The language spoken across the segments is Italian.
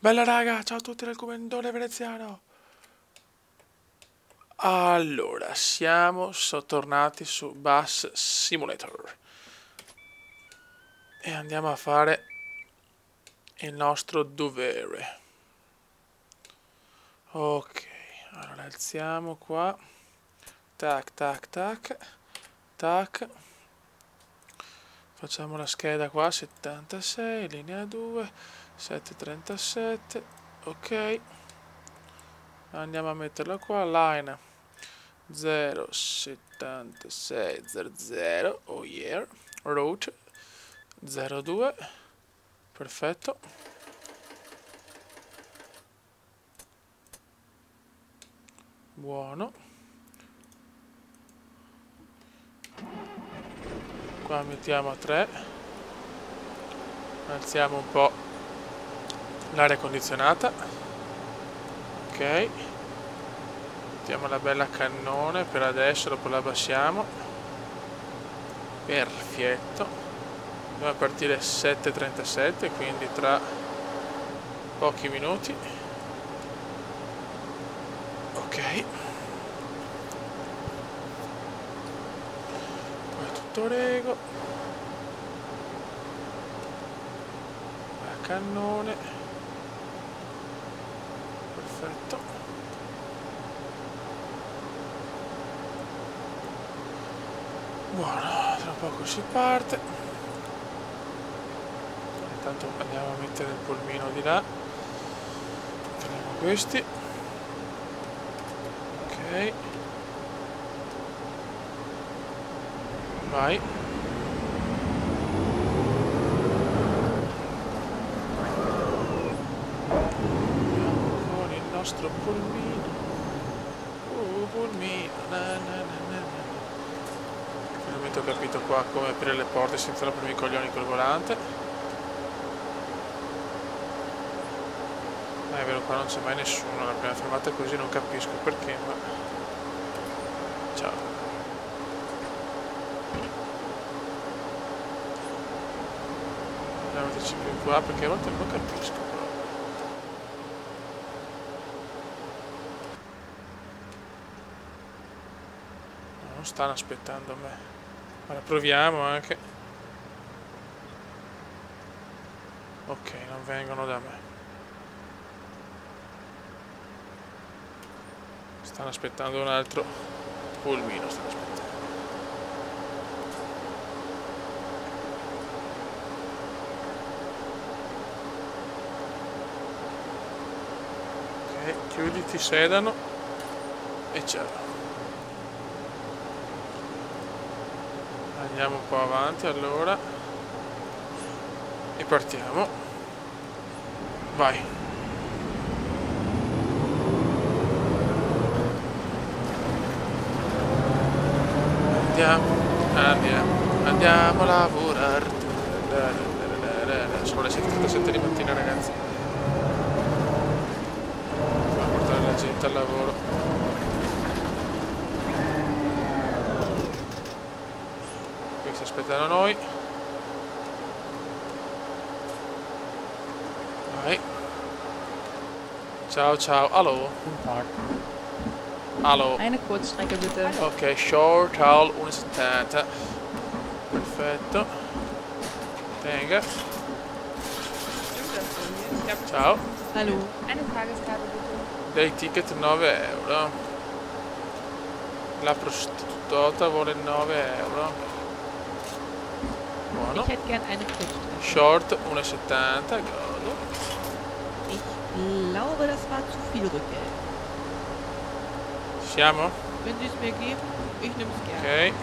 Bella raga, ciao a tutti dal Comendone Veneziano. Allora, siamo tornati su Bus Simulator e andiamo a fare il nostro dovere. Ok, allora alziamo qua. Tac, tac, tac, tac. Facciamo la scheda qua, 76, linea 2, 737, ok. Andiamo a metterla qua, line 07600, oh yeah, route 02, perfetto. Buono. Qua mettiamo a 3, alziamo un po' l'aria condizionata, ok. Mettiamo la bella cannone per adesso, dopo la abbassiamo. Perfetto. Dobbiamo partire 7:37, quindi tra pochi minuti. Ok. Poi tutto rego. La cannone. Perfetto. Buono, tra poco si parte. Intanto andiamo a mettere il polmino di là. Prendiamo questi. Ok. Vai. Andiamo con il nostro polmino. Polmino. Na, na, na, na, na. Finalmente ho capito qua come aprire le porte senza rompermi i coglioni col volante. Ma è vero, qua non c'è mai nessuno. La prima fermata è così, non capisco perché, ma... Ciao. Andiamo a metterci più qua perché a volte non capisco. No, non stanno aspettando me. Ma la proviamo anche. Ok, non vengono da me. Stanno aspettando un altro pulmino, stanno aspettando. Ok, chiuditi, sedano e ciao. Andiamo un po' avanti allora e partiamo. Vai. Andiamo a lavorare. Sono le 7:37 di mattina, ragazzi. Dobbiamo portare la gente al lavoro. Qui si aspettano noi. Vai. Ciao, ciao. Hallo. Guten Tag. Hallo. Eine Kurzstrecke bitte. Ok, short haul 1,70. Perfetto. Tenga. Ciao. Hallo. Eine Tageskarte bitte. Dei ticket 9 euro. La prostituta vuole 9 euro. Buono. Ich hätte gern eine Kurzstrecke. Short 1,70. Godo. Ich glaube, das war zu viel Rückgeld. Siamo? Wenn Sie es mir geben, ich nehme es gerne. Ok.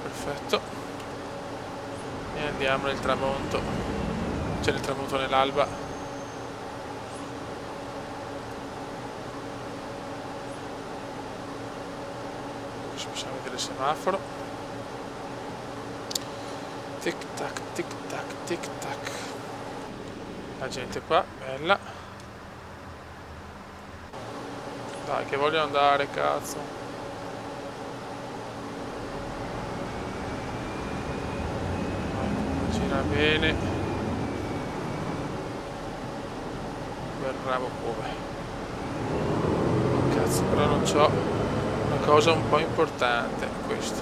Perfetto. E andiamo nel tramonto. C'è il tramonto nell'alba. Adesso possiamo vedere il semaforo. Tic tac, tic tac, tic tac. La gente qua, bella. Dai, che voglio andare, cazzo. gira bene. Bravo come. Cazzo, però non c'ho una cosa un po' importante, questo.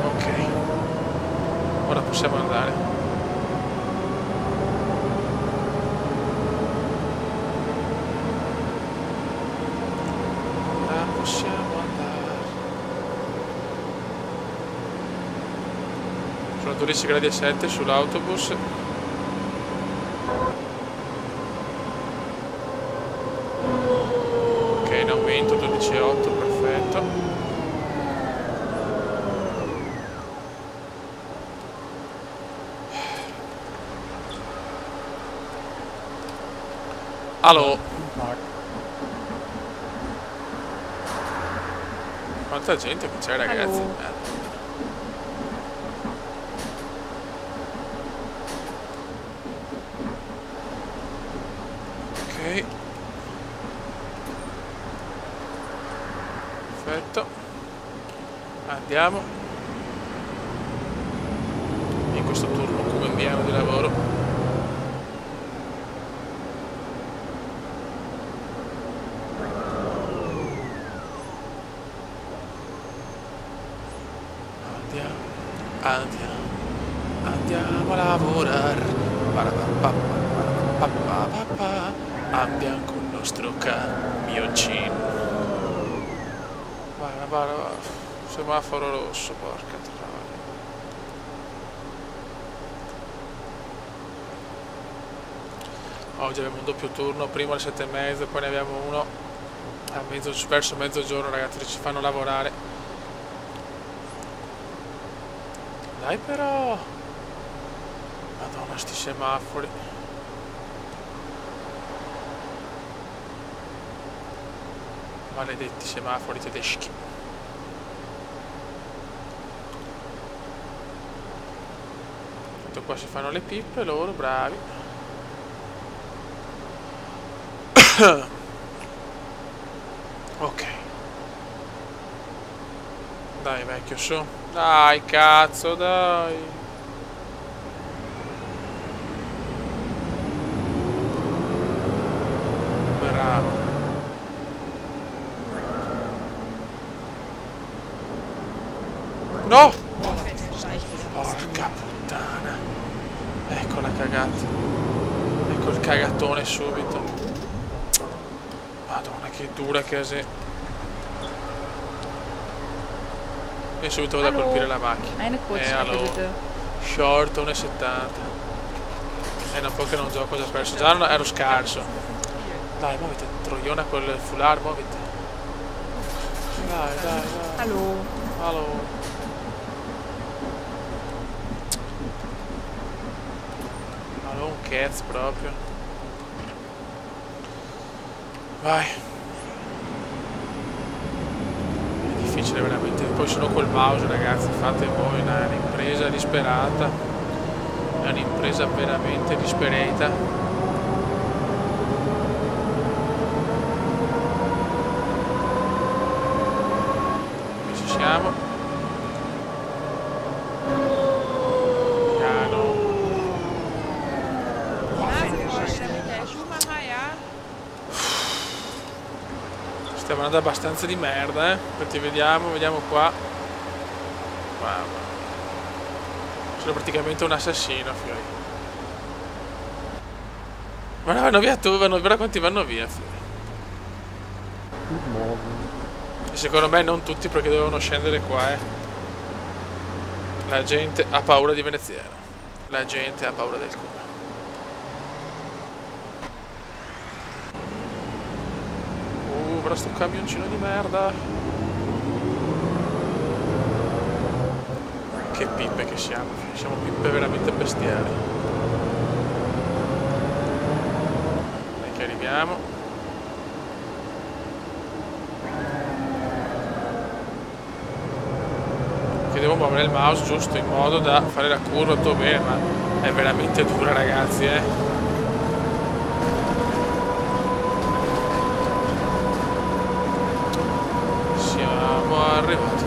Ok, ora possiamo andare. Ora possiamo andare. Sono 12 gradi e 7 sull'autobus. Ok, in aumento 12,8, perfetto. Allo. Quanta gente che c'è, ragazzi. Hallo. Ok. Perfetto. Andiamo. In questo turno come piano di lavoro. Andiamo a lavorare. Andiamo con il nostro camioncino. Va. Semaforo rosso, porca troia. Oggi abbiamo un doppio turno, prima alle 7:30, poi ne abbiamo uno verso mezzogiorno, ragazzi, ci fanno lavorare. Dai però! Madonna, sti semafori. Maledetti semafori tedeschi. Tanto qua si fanno le pippe loro, bravi. Ok. Dai vecchio, su. Dai cazzo, dai. Bravo. No! Porca puttana. Ecco la cagata. Ecco il cagatone subito. Madonna che dura che è. E subito vado a colpire la macchina. Eine Kurzstrecke bitte. Short 1,70. È un po' che non gioco, ho già perso. Già non ero scarso. Dai, muoviti, troiona col foulard, muoviti. Dai. Hallo. Allo. Allo, un cazzo proprio. Vai. È difficile veramente. Poi sono col mouse, ragazzi, fate voi, è un'impresa disperata. È un'impresa veramente disperata. Siamo. Piano. Stiamo andando abbastanza di merda, Infatti vediamo qua. Mamma mia. Sono praticamente un assassino, fiori. Ma no, vanno via tu, guarda quanti vanno via, fiori. E secondo me non tutti perché dovevano scendere qua, La gente ha paura di Veneziano. La gente ha paura del culo. Però sto camioncino di merda. Che pippe che siamo. Siamo pippe veramente bestiali. Dai che arriviamo. Che devo muovere il mouse giusto in modo da fare la curva tutto bene, ma è veramente dura, ragazzi, Siamo arrivati.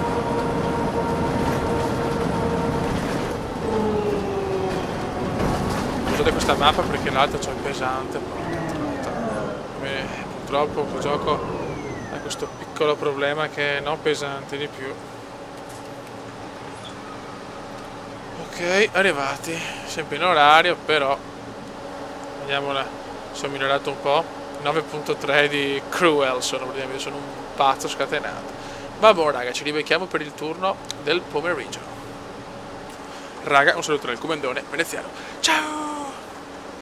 scusate questa mappa perché l'altra c'è il pesante. Purtroppo il gioco ha questo piccolo problema che è non pesante di più. Ok, arrivati. Sempre in orario, però vediamola. Sono migliorato un po'. 9.3 di Cruel sono un pazzo scatenato. Vabbè raga, ci ribecchiamo per il turno del pomeriggio. Raga, un saluto dal comandone veneziano. Ciao!